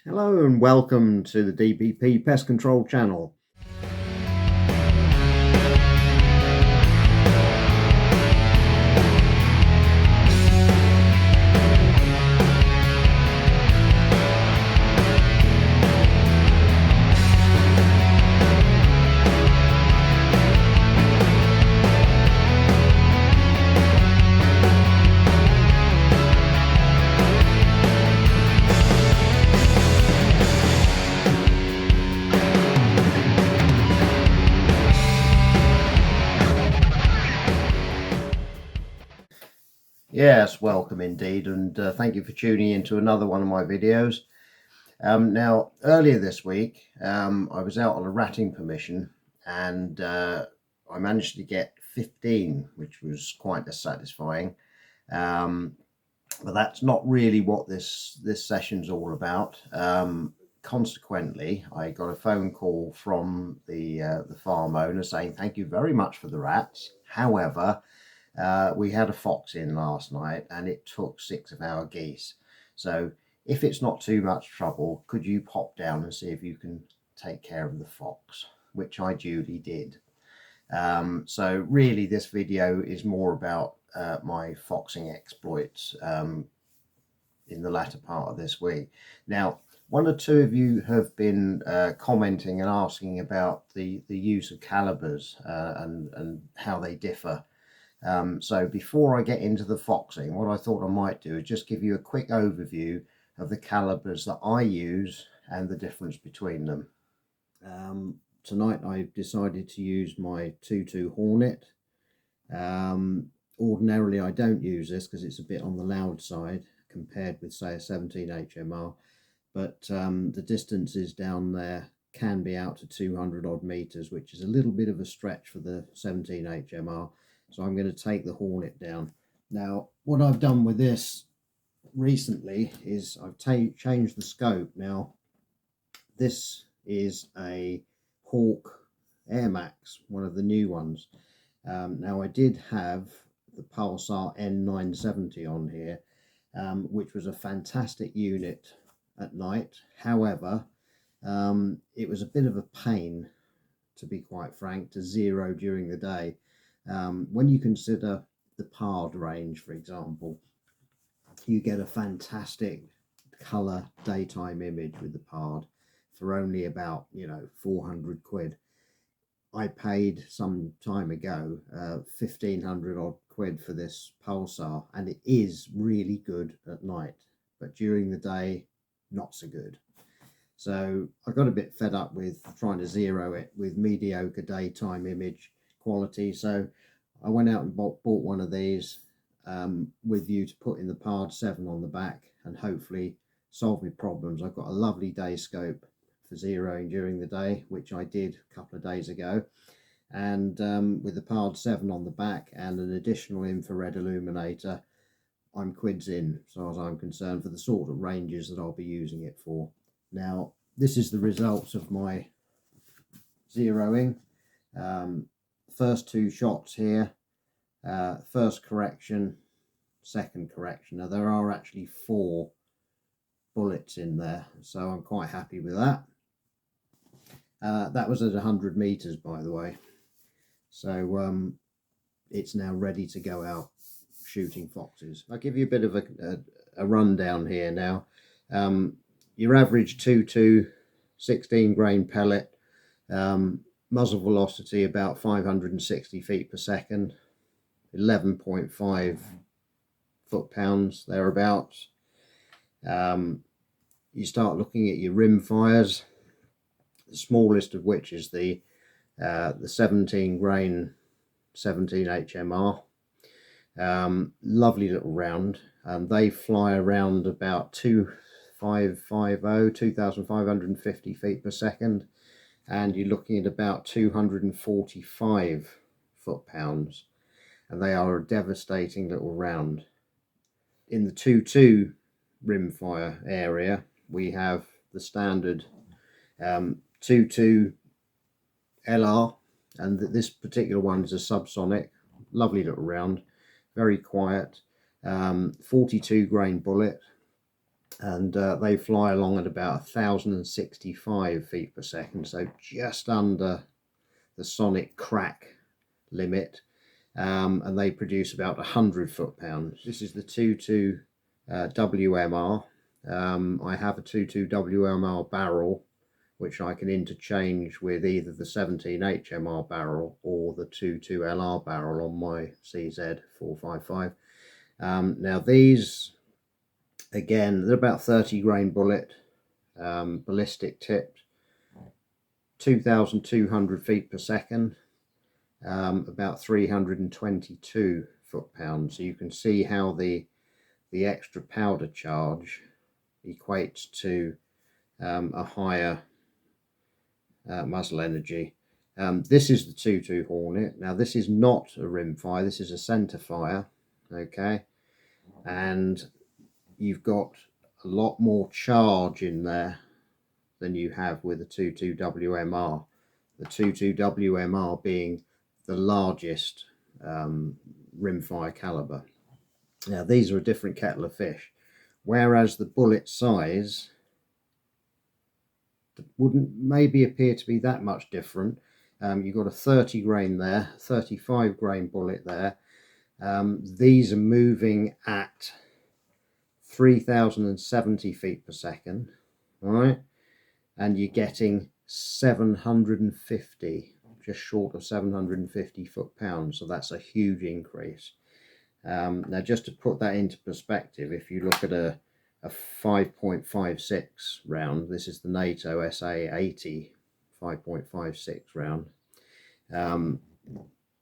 Hello and welcome to the DBP Pest Control channel. Yes, welcome indeed, and thank you for tuning in to another one of my videos. Now, earlier this week, I was out on a ratting permission, and I managed to get 15, which was quite satisfying. Um, but that's not really what this session's all about. Consequently, I got a phone call from the farm owner saying thank you very much for the rats. However, we had a fox in last night and it took 6 of our geese. So if it's not too much trouble, could you pop down and see if you can take care of the fox, which I duly did. So really this video is more about my foxing exploits in the latter part of this week. Now, one or two of you have been commenting and asking about the use of calibers and how they differ. So before I get into the foxing, what I thought I might do is just give you a quick overview of the calibers that I use and the difference between them. Tonight I've decided to use my 2.2 Hornet. Ordinarily I don't use this because it's a bit on the loud side compared with, say, a 17 HMR, but the distances down there can be out to 200 odd meters, which is a little bit of a stretch for the 17 HMR. So I'm going to take the Hornet down. Now, what I've done with this recently is I've changed the scope. Now, this is a Hawk Air Max, one of the new ones. Now, I did have the Pulsar N970 on here, which was a fantastic unit at night. However, it was a bit of a pain, to be quite frank, to zero during the day. When you consider the PARD range, for example, you get a fantastic color daytime image with the PARD for only about 400 quid. I paid some time ago 1500 odd quid for this Pulsar, and it is really good at night, but during the day not so good. So I got a bit fed up with trying to zero it with mediocre daytime image quality, so I went out and bought one of these with you to put in the PARD 7 on the back and hopefully solve my problems. I've got a lovely day scope for zeroing during the day, which I did a couple of days ago, and with the PARD 7 on the back and an additional infrared illuminator, I'm quids in, as far as I'm concerned, for the sort of ranges that I'll be using it for. Now, this is the results of my zeroing. First two shots here, first correction, second correction. Now, there are actually 4 bullets in there, so I'm quite happy with that. That was at 100 meters, by the way. So it's now ready to go out shooting foxes. I'll give you a bit of a rundown here now. Your average 2.2 16 grain pellet, muzzle velocity about 560 feet per second, 11.5 foot-pounds thereabouts. You start looking at your rimfires, the smallest of which is the 17 grain 17 HMR. Lovely little round. They fly around about 2,550 feet per second, and you're looking at about 245 foot-pounds, and they are a devastating little round. In the 2.2 rimfire area, we have the standard 2.2 LR, and this particular one is a subsonic. Lovely little round, very quiet. 42 grain bullet, and they fly along at about 1,065 feet per second, so just under the sonic crack limit, and they produce about 100 foot-pounds. This is the 22 WMR. I have a 22 WMR barrel which I can interchange with either the 17 HMR barrel or the 22 LR barrel on my CZ455. Now these, again, they're about 30 grain bullet, ballistic tipped, 2,200 feet per second, about 322 foot-pounds. So you can see how the extra powder charge equates to a higher muzzle energy. This is the 22 Hornet. Now this is not a rimfire, this is a centerfire, okay, and you've got a lot more charge in there than you have with the 22 WMR. The 22 WMR being the largest rimfire caliber. Now these are a different kettle of fish, whereas the bullet size wouldn't maybe appear to be that much different. You've got a 30 grain there, 35 grain bullet there. These are moving at 3,070 feet per second, all right, and you're getting 750, just short of 750 foot-pounds, so that's a huge increase. Now just to put that into perspective, if you look at a 5.56 round, this is the NATO SA-80 5.56 round,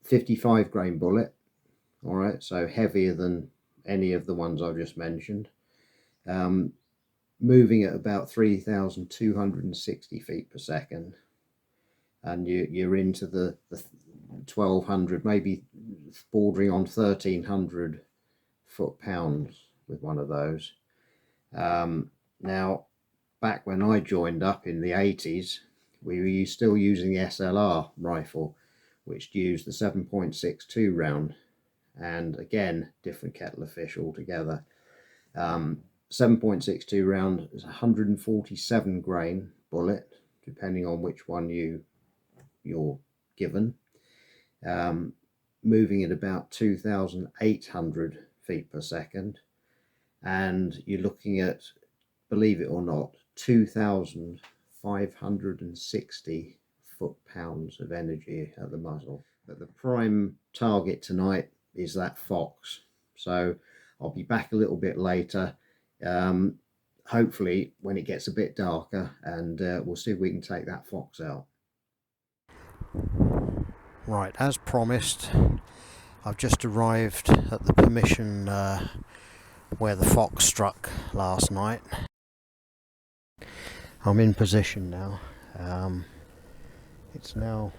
55 grain bullet, all right, so heavier than any of the ones I've just mentioned, moving at about 3,260 feet per second, and you're into the 1,200, maybe bordering on 1,300 foot-pounds with one of those. Now, back when I joined up in the 80s, we were still using the SLR rifle, which used the 7.62 round, and again, different kettle of fish altogether. 7.62 round is 147 grain bullet, depending on which one you're given, moving at about 2,800 feet per second, and you're looking at, believe it or not, 2,560 foot-pounds of energy at the muzzle. But the prime target tonight is that fox, so I'll be back a little bit later, hopefully when it gets a bit darker, and we'll see if we can take that fox out. Right, as promised, I've just arrived at the permission where the fox struck last night. I'm in position now. It's now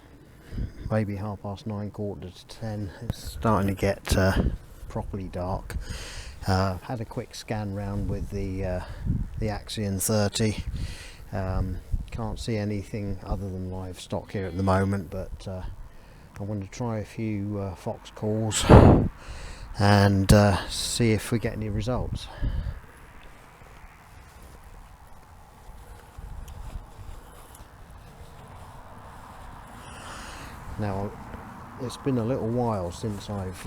maybe 9:30, 9:45. It's starting to get properly dark. Had a quick scan round with the Axion 30. Can't see anything other than livestock here at the moment, but I want to try a few fox calls and see if we get any results. Now, it's been a little while since I've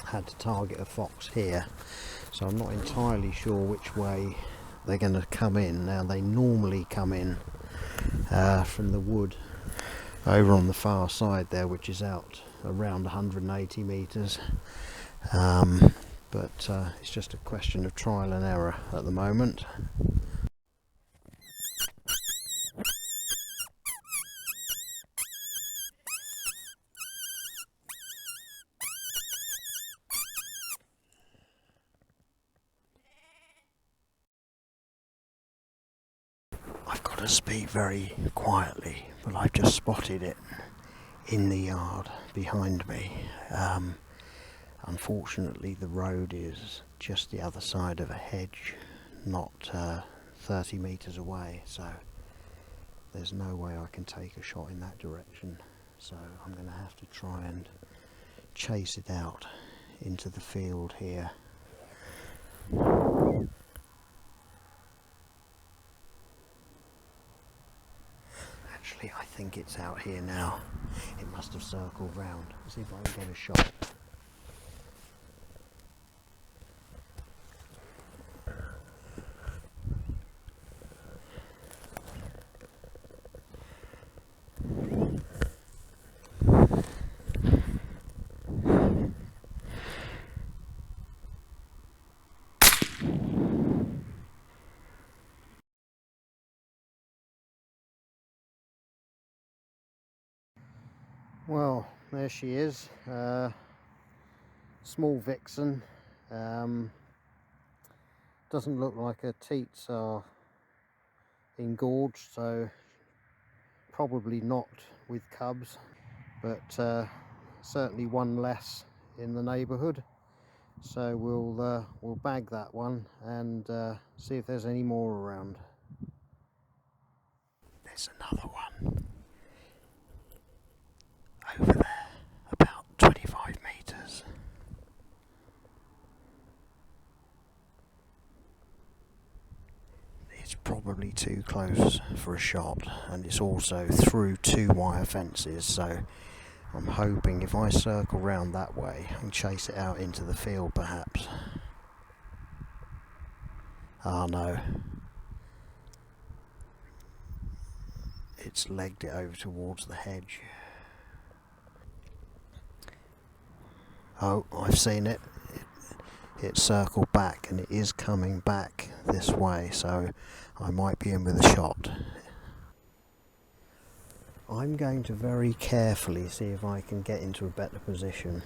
had to target a fox here, so I'm not entirely sure which way they're going to come in. Now, they normally come in from the wood over on the far side there, which is out around 180 meters, but it's just a question of trial and error at the moment. I've got to speak very quietly, but I've just spotted it in the yard behind me. Unfortunately, the road is just the other side of a hedge, not 30 meters away, so there's no way I can take a shot in that direction. So I'm going to have to try and chase it out into the field here. think it's out here now. It must have circled round. Let's see if I can get a shot. Well, there she is, small vixen. Doesn't look like her teats are engorged, so probably not with cubs, but certainly one less in the neighbourhood. So we'll bag that one and see if there's any more around. There's another one over there, about 25 metres. It's probably too close for a shot, and it's also through 2 wire fences, so I'm hoping if I circle round that way and chase it out into the field perhaps. Ah no, it's legged it over towards the hedge. Oh, I've seen it. It circled back, and it is coming back this way, so I might be in with a shot. I'm going to very carefully see if I can get into a better position.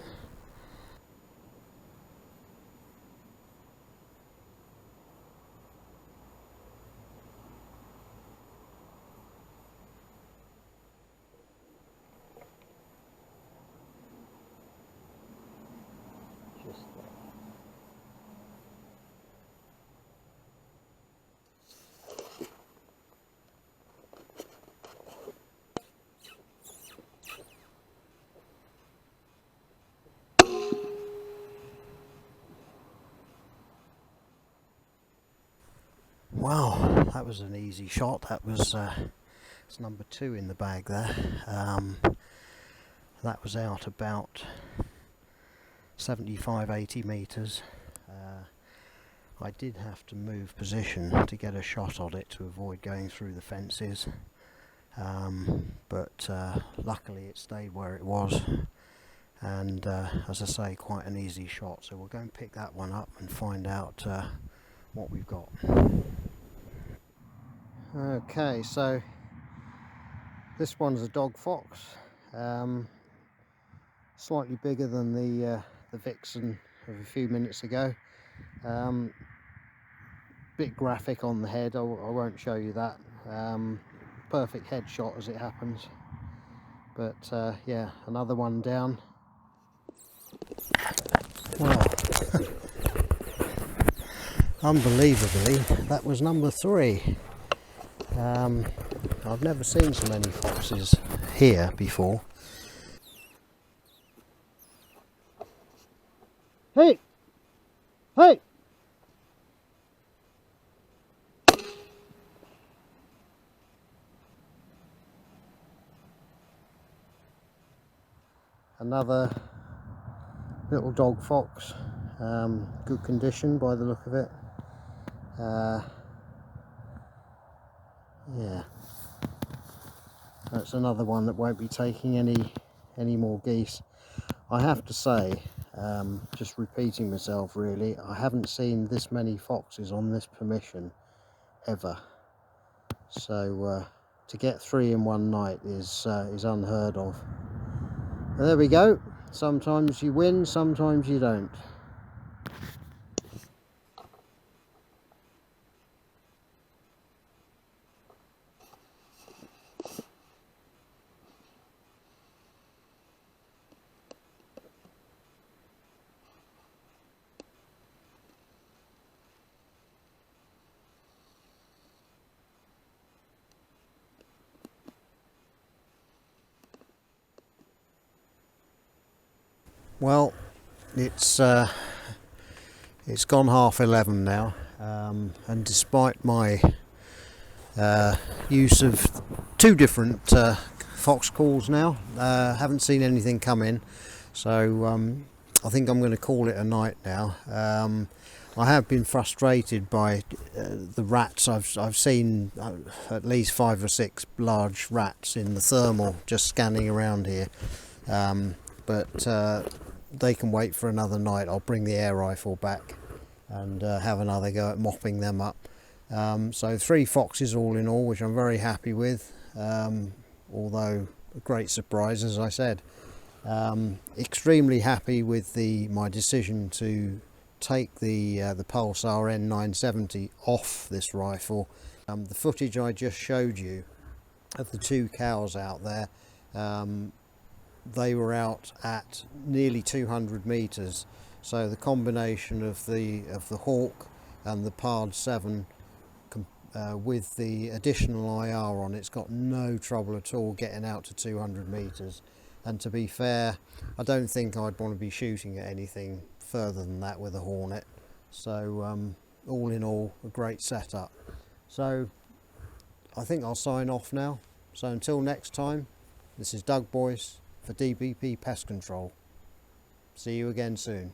Just there. Wow, that was an easy shot. That was it's number 2 in the bag there. That was out about 75-80 metres. I did have to move position to get a shot on it to avoid going through the fences, but luckily it stayed where it was, and as I say, quite an easy shot. So we'll go and pick that one up and find out what we've got. Okay, so this one's a dog fox, slightly bigger than the vixen of a few minutes ago. Bit graphic on the head, I won't show you that. Perfect head shot as it happens, but yeah, another one down. Well, unbelievably, that was number 3. I've never seen so many foxes here before. Hey! Hey! Another little dog fox, good condition by the look of it. Yeah, that's another one that won't be taking any more geese. I have to say, just repeating myself really, I haven't seen this many foxes on this permission ever. So to get 3 in one night is unheard of. But there we go. Sometimes you win, sometimes you don't. Well, it's gone 11:30 now, and despite my use of 2 different fox calls now. Haven't seen anything come in, so I think I'm going to call it a night now. I have been frustrated by the rats. I've seen at least 5 or 6 large rats in the thermal just scanning around here, but they can wait for another night. I'll bring the air rifle back and have another go at mopping them up. So 3 foxes all in all, which I'm very happy with, although a great surprise, as I said. Extremely happy with my decision to take the Pulsar N970 off this rifle. The footage I just showed you of the 2 cows out there, they were out at nearly 200 meters, so the combination of the Hawk and the Pard 7 with the additional IR on, it's got no trouble at all getting out to 200 meters. And to be fair, I don't think I'd want to be shooting at anything further than that with a Hornet. So all in all, a great setup. So I think I'll sign off now. So until next time, this is Doug Boyce for DBP Pest Control. See you again soon.